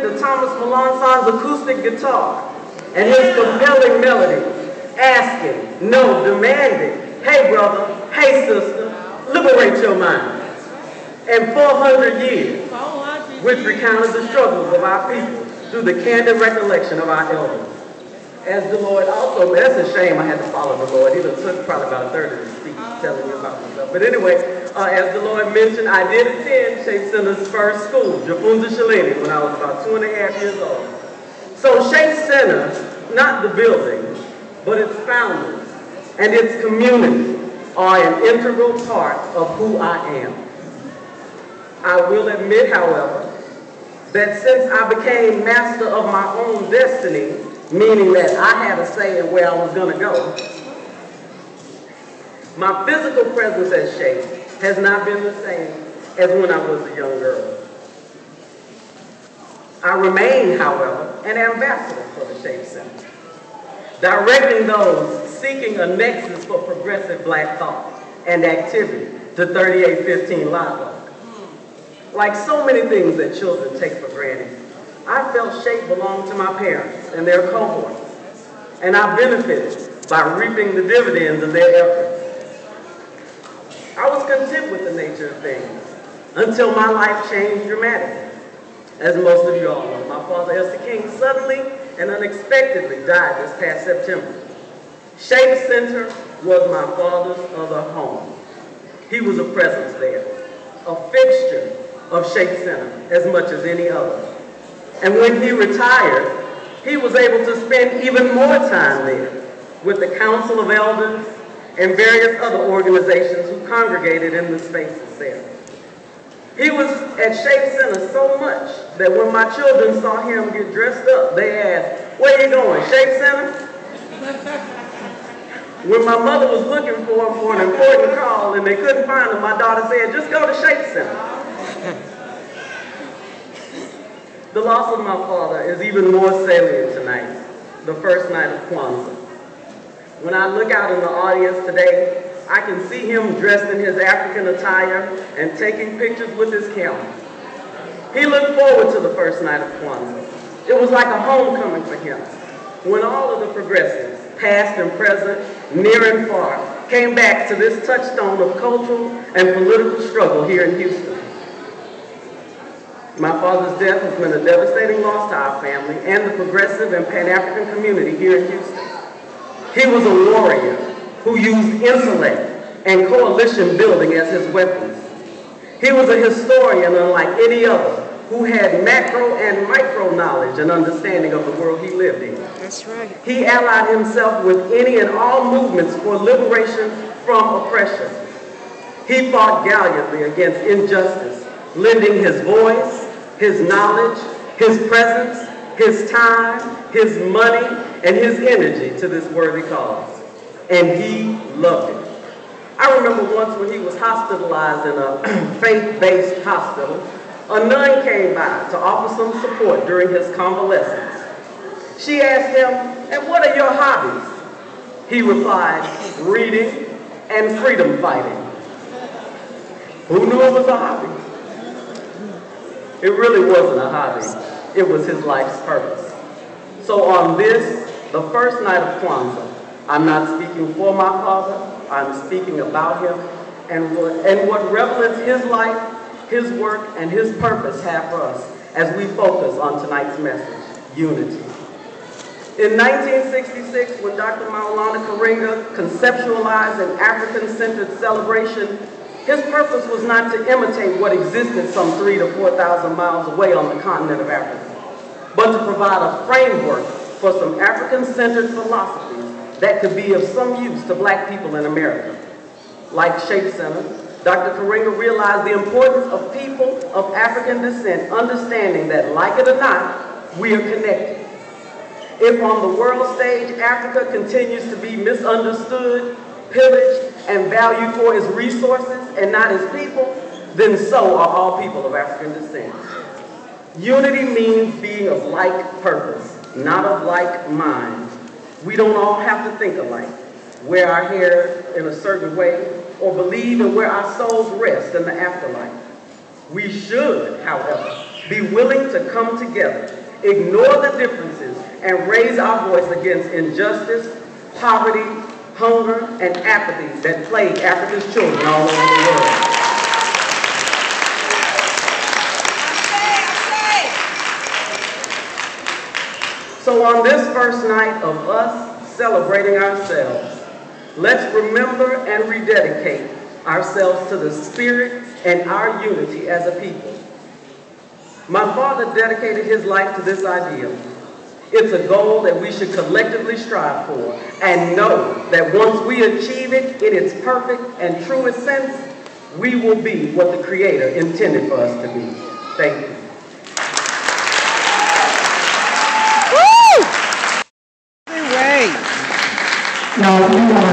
then the Thomas Melanson's acoustic guitar and his compelling melody, asking, no, demanding, hey brother, hey sister, liberate your mind. And 400 years, which recounted the struggles of our people through the candid recollection of our elders. As the Lord also, that's a shame I had to follow the Lord. He took probably about a third of the speech telling you about myself. But anyway, as the Lord mentioned, I did attend Shape Center's first school, Jafunza Shalini, when I was about 2.5 years old. So Shape Center, not the building, but its founders and its community are an integral part of who I am. I will admit, however, that since I became master of my own destiny, meaning that I had a say in where I was going to go, my physical presence at Shape has not been the same as when I was a young girl. I remain, however, an ambassador for the Shape Center, directing those seeking a nexus for progressive black thought and activity to 3815 Live Oak. Like so many things that children take for granted, I felt Shape belonged to my parents and their cohorts, and I benefited by reaping the dividends of their efforts. I was content with the nature of things until my life changed dramatically. As most of you all know, my father, Esther King, suddenly and unexpectedly died this past September. Shape Center was my father's other home. He was a presence there, a fixture of Shape Center as much as any other. And when he retired, he was able to spend even more time there with the Council of Elders and various other organizations who congregated in the spaces there. He was at Shape Center so much that when my children saw him get dressed up, they asked, where you going, Shape Center? When my mother was looking for him for an important call and they couldn't find him, my daughter said, just go to Shape Center. The loss of my father is even more salient tonight, the first night of Kwanzaa. When I look out in the audience today, I can see him dressed in his African attire and taking pictures with his camera. He looked forward to the first night of Kwanzaa. It was like a homecoming for him, when all of the progressives, past and present, near and far, came back to this touchstone of cultural and political struggle here in Houston. My father's death has been a devastating loss to our family and the progressive and Pan-African community here in Houston. He was a warrior who used intellect and coalition building as his weapons. He was a historian unlike any other who had macro and micro knowledge and understanding of the world he lived in. That's right. He allied himself with any and all movements for liberation from oppression. He fought gallantly against injustice, lending his voice, his knowledge, his presence, his time, his money, and his energy to this worthy cause. And he loved it. I remember once when he was hospitalized in a faith-based hospital, a nun came by to offer some support during his convalescence. She asked him, and what are your hobbies? He replied, reading and freedom fighting. Who knew it was a hobby? It really wasn't a hobby. It was his life's purpose. So on this, the first night of Kwanzaa, I'm not speaking for my father, I'm speaking about him and what relevance his life, his work, and his purpose have for us as we focus on tonight's message, unity. In 1966, when Dr. Maulana Karenga conceptualized an African-centered celebration, his purpose was not to imitate what existed some 3,000 to 4,000 miles away on the continent of Africa, but to provide a framework for some African-centered philosophies that could be of some use to black people in America. Like Shape Center, Dr. Karenga realized the importance of people of African descent understanding that, like it or not, we are connected. If on the world stage Africa continues to be misunderstood, pillaged, and valued for its resources and not its people, then so are all people of African descent. Unity means being of like purpose, not of like mind. We don't all have to think alike, wear our hair in a certain way, or believe in where our souls rest in the afterlife. We should, however, be willing to come together, ignore the differences, and raise our voice against injustice, poverty, hunger, and apathy that plague Africa's children all over the world. So on this first night of us celebrating ourselves, let's remember and rededicate ourselves to the spirit and our unity as a people. My father dedicated his life to this ideal. It's a goal that we should collectively strive for and know that once we achieve it in its perfect and truest sense, we will be what the Creator intended for us to be. Thank you. Now,